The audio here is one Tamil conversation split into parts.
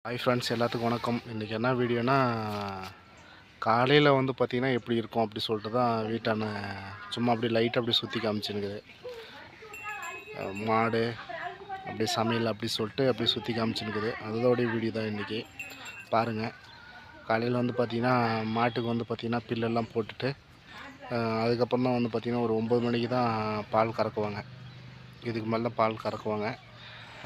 ஹாய் ஃப்ரெண்ட்ஸ், எல்லாத்துக்கும் வணக்கம். இன்றைக்கி என்ன வீடியோனா, காலையில் வந்து பார்த்திங்கன்னா எப்படி இருக்கும் அப்படி சொல்லிட்டு தான் வீட்டான சும்மா அப்படி லைட்டாக அப்படி சுற்றி காமிச்சுனுக்குது. மாடு அப்படி சமையல் அப்படி சொல்லிட்டு அப்படி சுற்றி காமிச்சுனுக்குது. அதோடைய வீடியோ தான் இன்றைக்கி பாருங்கள். காலையில் வந்து பார்த்திங்கன்னா மாட்டுக்கு வந்து பார்த்திங்கன்னா பில்லெல்லாம் போட்டுட்டு அதுக்கப்புறம் தான் வந்து பார்த்திங்கன்னா ஒரு 9 மணிக்கு தான் பால் கறக்குவாங்க. இதுக்கு மேலே தான் பால் கறக்குவாங்க.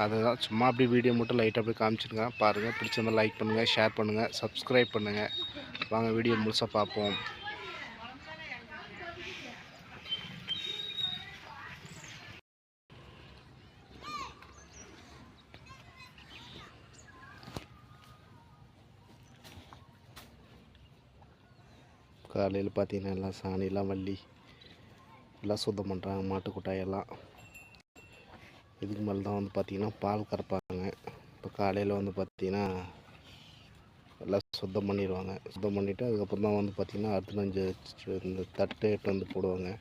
அதுதான் சும்மா அப்படி வீடியோ மட்டும் லைட்டாக அப்படி காமிச்சிருங்க. பாருங்கள், பிடிச்சிருந்தால் லைக் பண்ணுங்கள், ஷேர் பண்ணுங்கள், சப்ஸ்கிரைப் பண்ணுங்கள். வாங்க வீடியோ முழுசாக பார்ப்போம். காலையில் பார்த்தீங்கன்னா எல்லாம் சாணியெல்லாம் வள்ளி எல்லாம் சுத்தம் பண்ணுறாங்க, மாட்டு கொட்டாயெல்லாம். இதுக்கு மேலே தான் வந்து பார்த்திங்கன்னா பால் கறப்பாங்க. இப்போ காலையில் வந்து பார்த்திங்கன்னா எல்லாம் சுத்தம் பண்ணிடுவாங்க. சுத்தம் பண்ணிவிட்டு அதுக்கப்புறம் தான் வந்து பார்த்திங்கன்னா அடுத்த இந்த தட்டு எட்டு வந்து போடுவாங்க.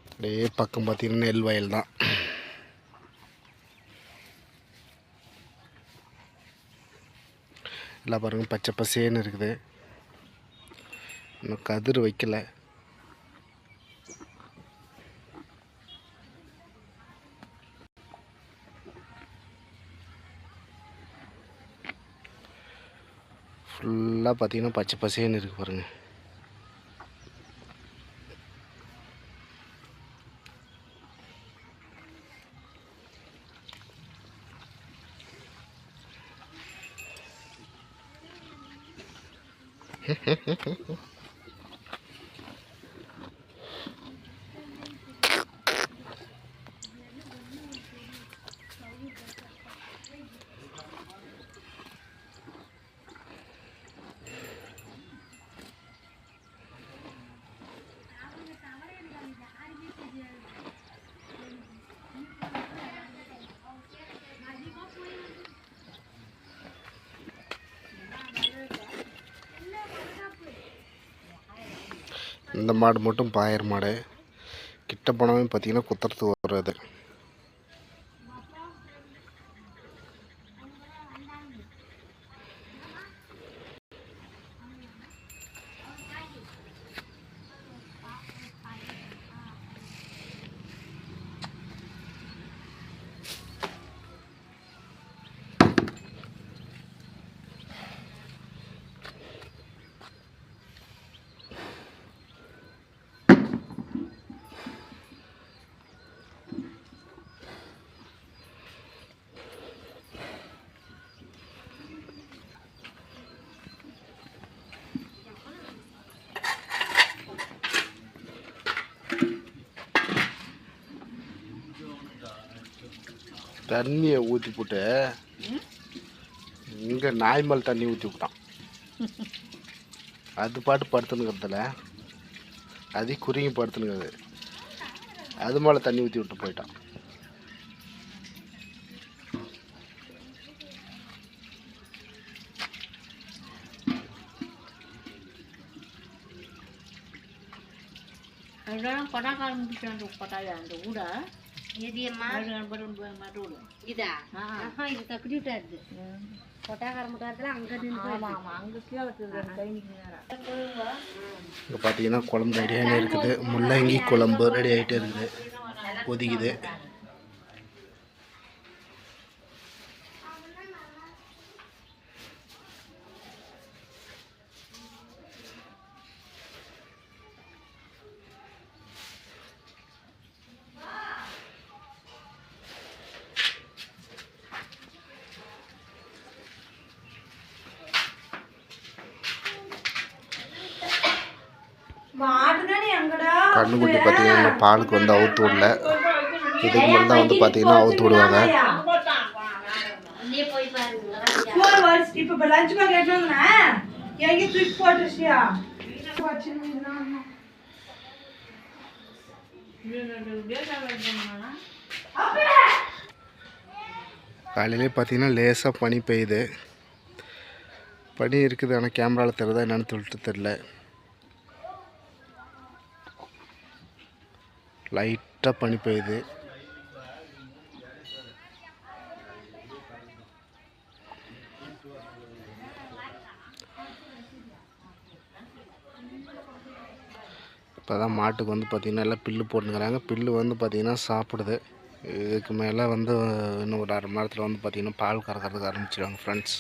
அப்படியே பக்கம் பார்த்திங்கன்னா நெல் வயல் தான். எல்லாம் பாருங்கள், பச்சை பசேன்னு இருக்குது. இன்னும் கதிர் வைக்கலை. ஃபுல்லாக பார்த்திங்கன்னா பச்சை பசேன்னு இருக்குது பாருங்கள். இந்த மாடு மட்டும் பாயர் மாடு. கிட்ட போனவே பார்த்திங்கன்னா குத்துறதுக்கு வர்றது. தண்ணியை ஊற்றி போட்டு இங்கே நாய் மேல் தண்ணி ஊற்றி விட்டான். அது பாட்டு படுத்துனுங்கிறதுல அது குறுங்கி படுத்துனுங்கிறது. அது மேலே தண்ணி ஊற்றி விட்டு போயிட்டான். இதா இது தப்பிட்டு விட்டாரு. இப்போ பார்த்தீங்கன்னா குழம்பு ரெடியாகிட்டே இருக்குது. முள்ளங்கி குழம்பு ரெடி ஆகிட்டே இருக்குது, கொதிக்குது. கண்ணுக்குட்டி பார்த்தீங்கன்னா பாலுக்கு வந்து அவுத்து விடல. இதுக்கு மேலே தான் வந்து பார்த்தீங்கன்னா அவுத்து விடுவாங்க. காலையிலே பார்த்தீங்கன்னா லேசாக பனி பெய்யுது. பனி இருக்குது, ஆனால் கேமராவில் தெரியுதா என்னன்னு சொல்லிட்டு தெரில. லைட்டாக பனி பெய்யுது. இப்போ தான் மாட்டுக்கு வந்து பார்த்திங்கன்னா எல்லாம் புல்லு போட்டுக்கிறாங்க. புல்லு வந்து பார்த்திங்கன்னா சாப்பிடுது. இதுக்கு மேலே வந்து இன்னும் ஒரு 1/2 மணி நேரத்தில் வந்து பார்த்திங்கன்னா பால் கறக்கிறதுக்கு ஆரம்பிச்சிடுவாங்க ஃப்ரெண்ட்ஸ்.